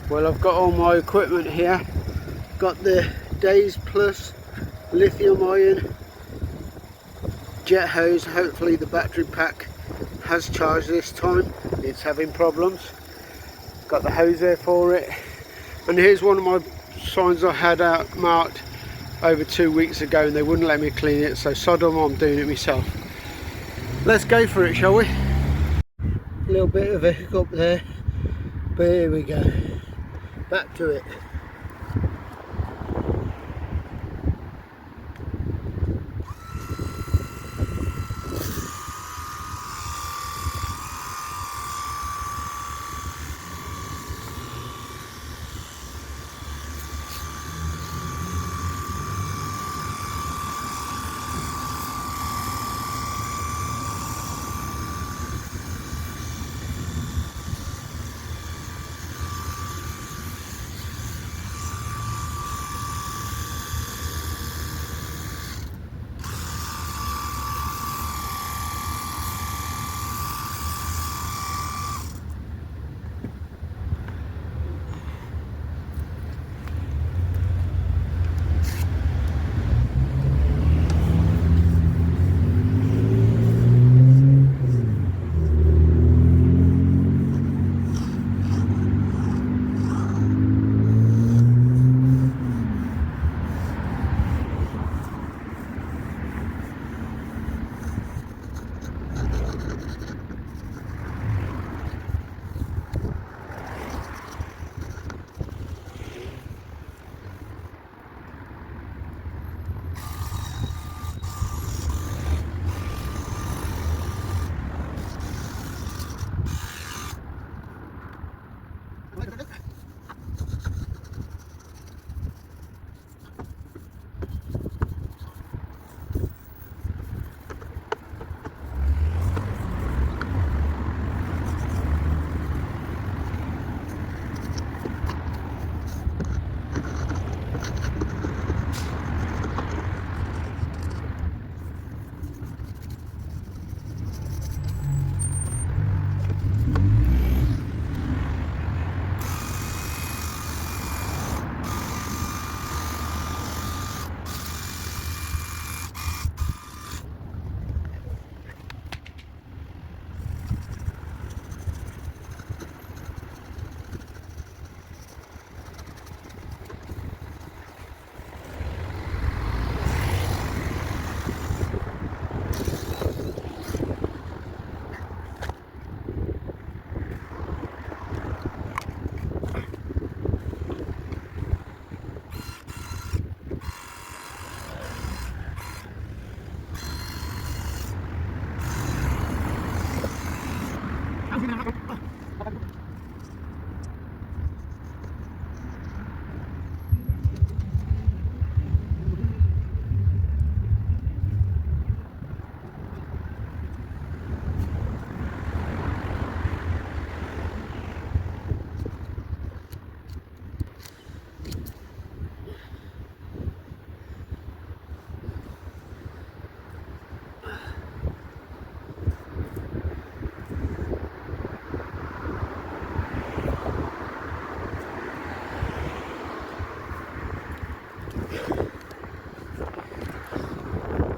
Well, I've got all my equipment here. Got the Days Plus lithium ion jet hose. Hopefully the battery pack has charged this time. It's having problems. Got the hose there for it. And here's one of my signs I had out marked over 2 weeks ago and they wouldn't let me clean it, so sod 'em, I'm doing it myself. Let's go for it, shall we? A little bit of a hiccup there, but here we go. Back to it.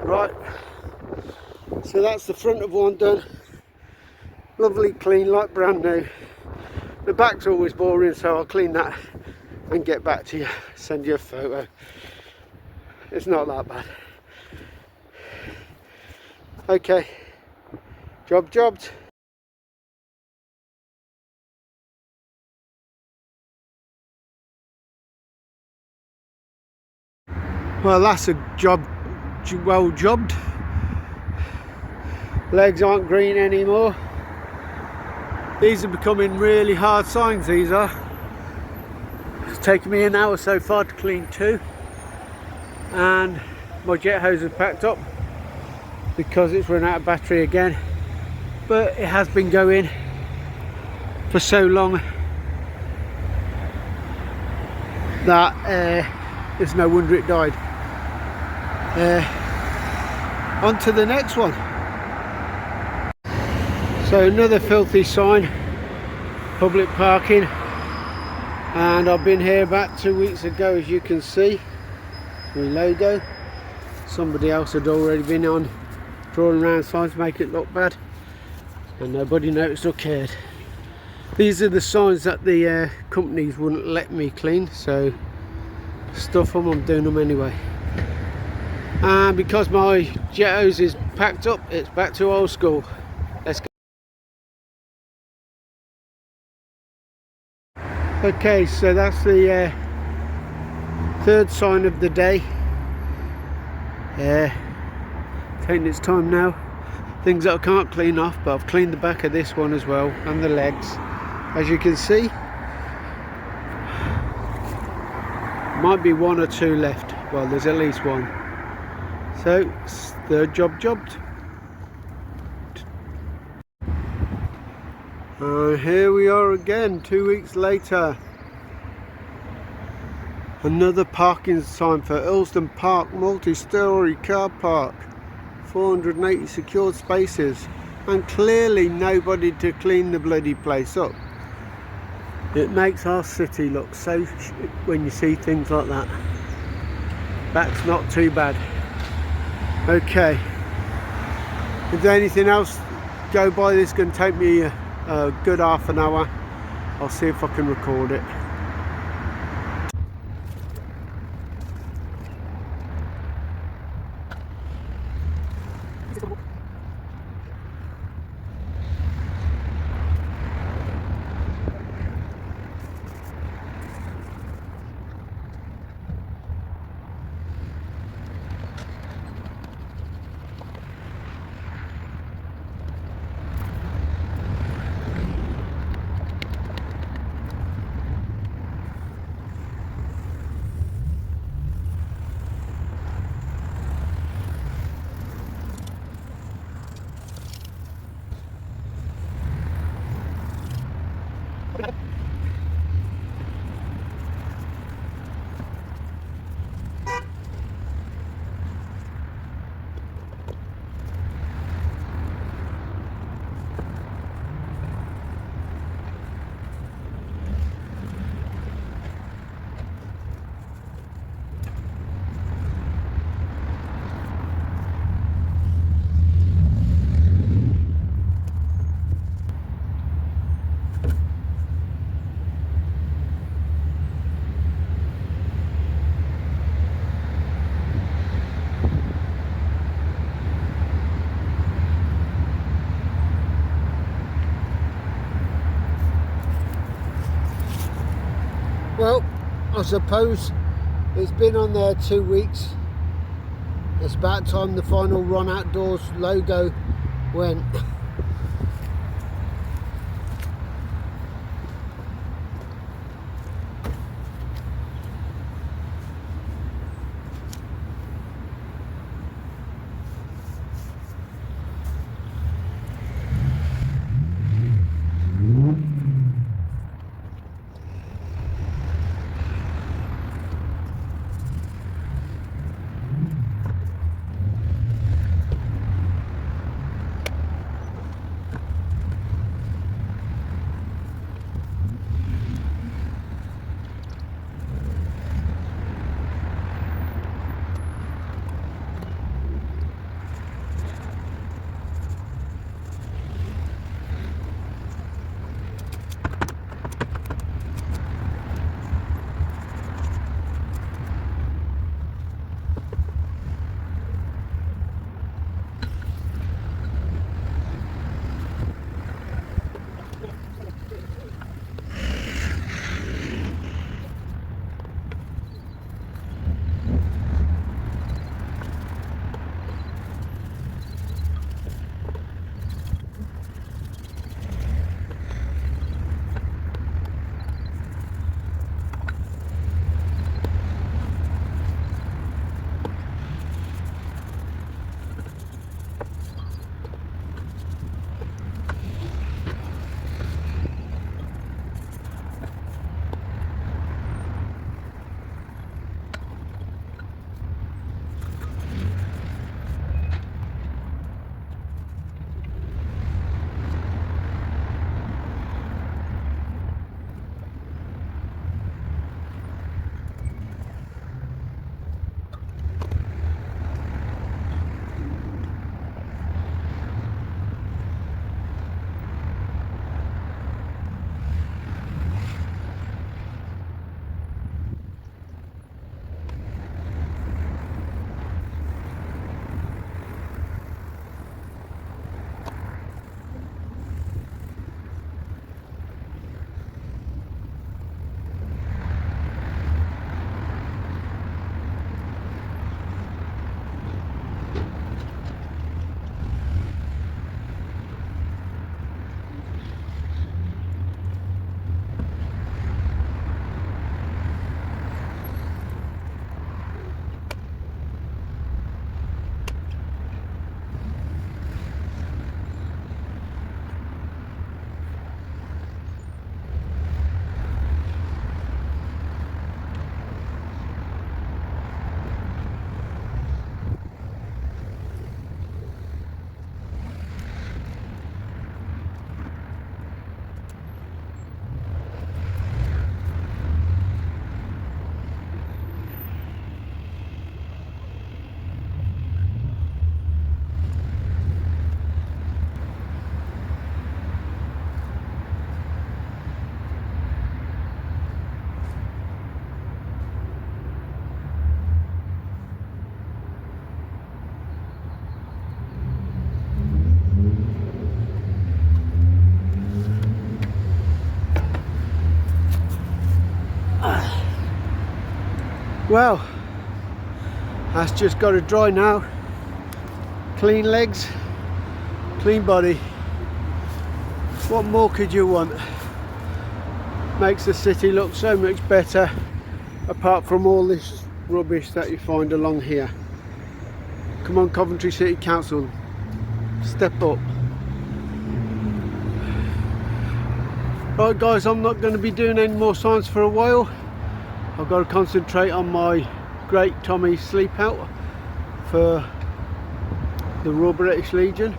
Right, so that's the front of one done. Lovely clean, like brand new. The back's always boring, so I'll clean that and get back to you, send you a photo. It's not that bad. Okay, jobbed. Well, that's a job well jobbed. Legs aren't green anymore. These are becoming really hard signs, these are. It's taken me an hour so far to clean 2. And my jet hose is packed up because it's run out of battery again. But it has been going for so long that it's no wonder it died. On to the next one. So another filthy sign, public parking. And I've been here about 2 weeks ago, as you can see, the logo. Somebody else had already been on drawing around signs to make it look bad, and nobody noticed or cared. These are the signs that the companies wouldn't let me clean, so stuff them, I'm doing them anyway. And because my jet hose is packed up, it's back to old school. Let's go. Okay, so that's the third sign of the day. Taking its time now. Things that I can't clean off, but I've cleaned the back of this one as well, and the legs. As you can see, might be one or two left. Well, there's at least one. So, third job jobbed. And here we are again, 2 weeks later. Another parking sign for Earlston Park multi-storey car park. 480 secured spaces. And clearly nobody to clean the bloody place up. It makes our city look so shit when you see things like that. That's not too bad. Okay. If there's anything else go by, this is going to take me a good half an hour. I'll see if I can record it. Well, I suppose it's been on there 2 weeks. It's about time the final Ron Outdoors logo went. Well, that's just got to dry now. Clean legs, clean body. What more could you want? Makes the city look so much better, apart from all this rubbish that you find along here. Come on, Coventry City Council, step up. Right guys, I'm not going to be doing any more science for a while. I've got to concentrate on my Great Tommy sleep out for the Royal British Legion.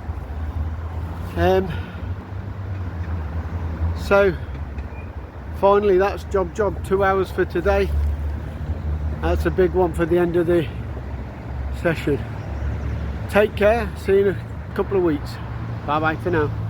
So finally, that's job 2 hours for today. That's a big one for the end of the session. Take care, see you in a couple of weeks. Bye bye for now.